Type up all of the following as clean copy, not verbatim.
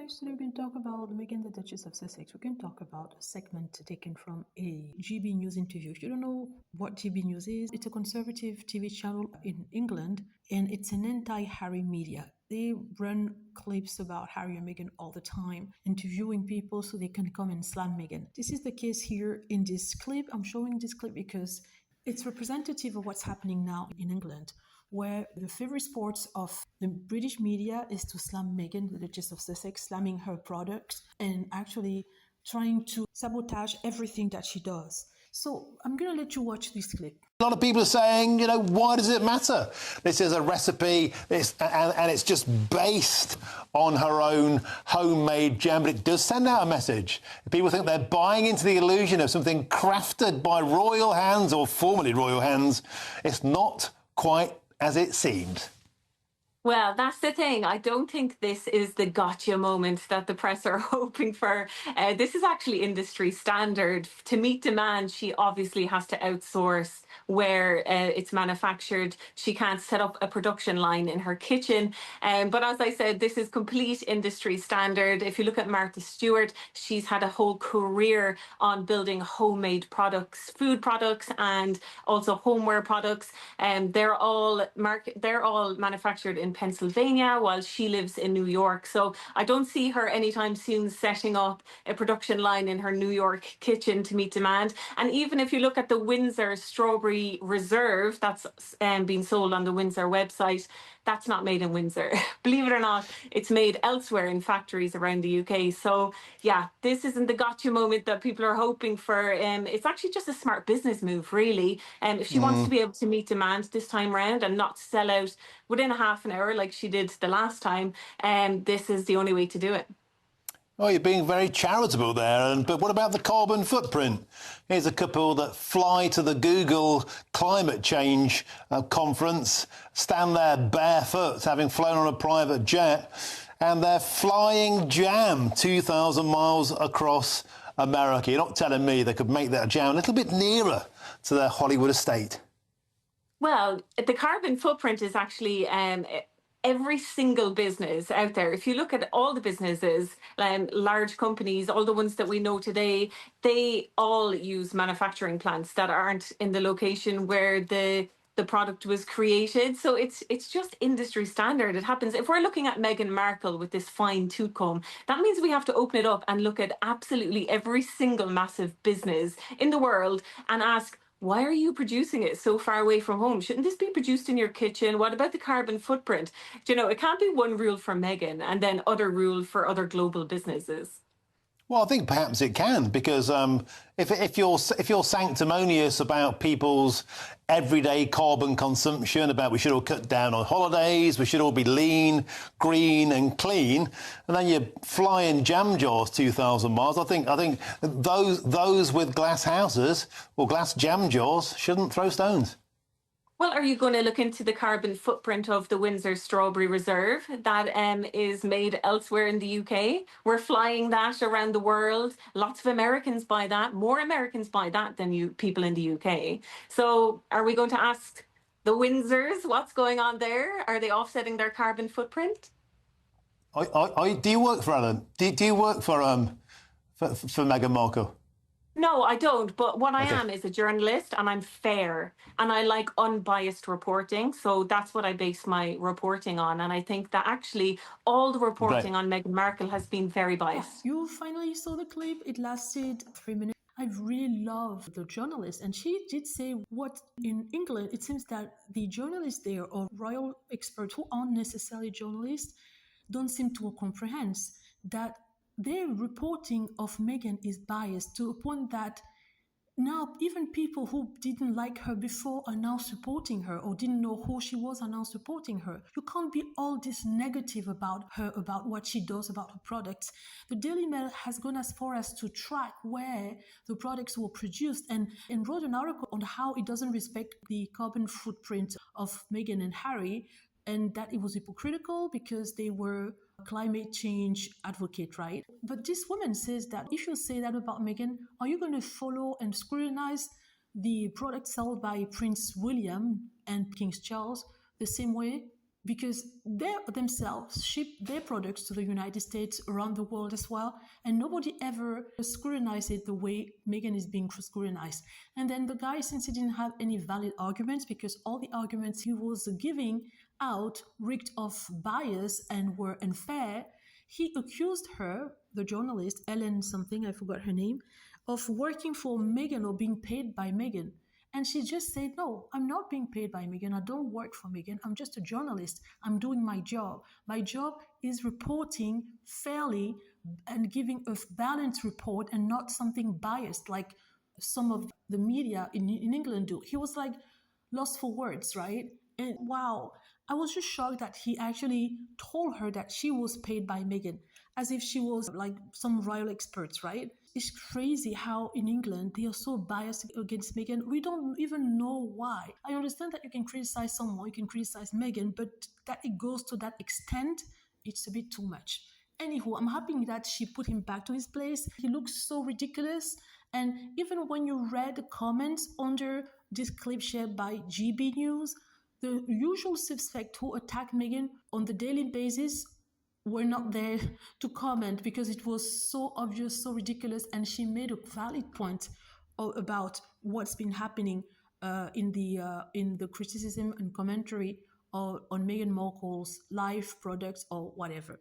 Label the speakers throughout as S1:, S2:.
S1: guys, today we're going to talk about Meghan, the Duchess of Sussex. We're going to talk about a segment taken from a GB News interview. If you don't know what GB News is, it's a conservative TV channel in England, and it's an anti-Harry media. They run clips about Harry and Meghan all the time, interviewing people so they can come and slam Meghan. This is the case here in this clip. I'm showing this clip because it's representative of what's happening now in England, where the favorite sports of the British media is to slam Meghan, the Duchess of Sussex, slamming her products and actually trying to sabotage everything that she does. So I'm going to let you watch this clip.
S2: A lot of people are saying, why does it matter? This is a recipe, and it's just based on her own homemade jam, but it does send out a message. People think they're buying into the illusion of something crafted by royal hands or formerly royal hands. It's not quite as it seemed.
S3: Well, that's the thing. I don't think this is the gotcha moment that the press are hoping for. This is actually industry standard. To meet demand, she obviously has to outsource where it's manufactured. She can't set up a production line in her kitchen. But as I said, this is complete industry standard. If you look at Martha Stewart, she's had a whole career on building homemade products, food products, and also homeware products. They're all manufactured in Pennsylvania while she lives in New York. So I don't see her anytime soon setting up a production line in her New York kitchen to meet demand. And even if you look at the Windsor Strawberry Reserve that's being sold on the Windsor website, that's not made in Windsor. Believe it or not, it's made elsewhere in factories around the UK. So yeah, this isn't the gotcha moment that people are hoping for. It's actually just a smart business move, really. If she wants to be able to meet demand this time round and not sell out within a half an hour like she did the last time, this is the only way to do it.
S2: Oh, you're being very charitable there. But what about the carbon footprint? Here's a couple that fly to the Google climate change conference, stand there barefoot, having flown on a private jet, and they're flying jam 2,000 miles across America. You're not telling me they could make that jam a little bit nearer to their Hollywood estate?
S3: Well, the carbon footprint is actually every single business out there. If you look at all the businesses, large companies, all the ones that we know today, they all use manufacturing plants that aren't in the location where the product was created. So it's just industry standard. It happens. If we're looking at Meghan Markle with this fine tooth comb, that means we have to open it up and look at absolutely every single massive business in the world and ask, why are you producing it so far away from home? Shouldn't this be produced in your kitchen? What about the carbon footprint? It can't be one rule for Meghan and then other rule for other global businesses.
S2: Well, I think perhaps it can, because if you're sanctimonious about people's everyday carbon consumption, about we should all cut down on holidays, we should all be lean, green and clean, and then you're flying jam jars 2,000 miles, I think those with glass houses or glass jam jars shouldn't throw stones.
S3: Well, are you going to look into the carbon footprint of the Windsor Strawberry Reserve that is made elsewhere in the UK? We're flying that around the world. Lots of Americans buy that. More Americans buy that than people in the UK. So are we going to ask the Windsors what's going on there? Are they offsetting their carbon footprint?
S2: Do you work for Alan? Do you work for Meghan Markle?
S3: No, I don't. But what I
S2: Okay.
S3: am is a journalist, and I'm fair, and I like unbiased reporting. So that's what I base my reporting on. And I think that actually all the reporting on Meghan Markle has been very biased.
S1: You finally saw the clip. It lasted 3 minutes. I really love the journalist, and she did say what in England, it seems that the journalists there or royal experts who aren't necessarily journalists don't seem to comprehend that their reporting of Meghan is biased to a point that now even people who didn't like her before are now supporting her, or didn't know who she was are now supporting her. You can't be all this negative about her, about what she does, about her products. The Daily Mail has gone as far as to track where the products were produced and wrote an article on how it doesn't respect the carbon footprint of Meghan and Harry, and that it was hypocritical because they were climate change advocate, right? But this woman says that if you say that about Meghan, are you going to follow and scrutinize the product sold by Prince William and King Charles the same way? because they themselves ship their products to the United States, around the world as well, and nobody ever scrutinized it the way Meghan is being scrutinized. And then the guy, since he didn't have any valid arguments, because all the arguments he was giving out reeked of bias and were unfair, he accused her, the journalist, Ellen something, I forgot her name, of working for Meghan or being paid by Meghan. And she just said, no, I'm not being paid by Meghan. I don't work for Meghan. I'm just a journalist. I'm doing my job. My job is reporting fairly and giving a balanced report and not something biased like some of the media in England do. He was like lost for words, right? And wow, I was just shocked that he actually told her that she was paid by Meghan, as if she was like some royal experts, right? It's crazy how in England they are so biased against Meghan. We don't even know why. I understand that you can criticize someone, you can criticize Meghan, but that it goes to that extent, it's a bit too much. Anywho, I'm happy that she put him back to his place. He looks so ridiculous. And even when you read the comments under this clip shared by GB News, the usual suspects who attack Meghan on the daily basis were not there to comment because it was so obvious, so ridiculous, and she made a valid point about what's been happening in the criticism and commentary on Meghan Markle's live products or whatever.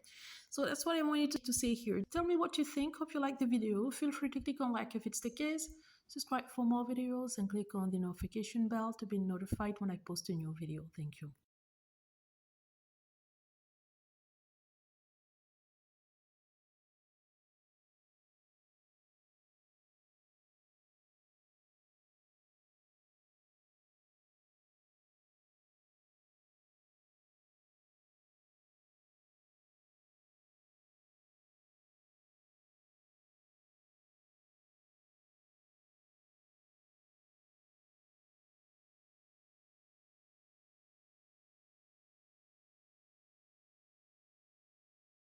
S1: So that's what I wanted to say here. Tell me what you think. Hope you like the video. Feel free to click on like if it's the case. Subscribe for more videos and click on the notification bell to be notified when I post a new video. Thank you.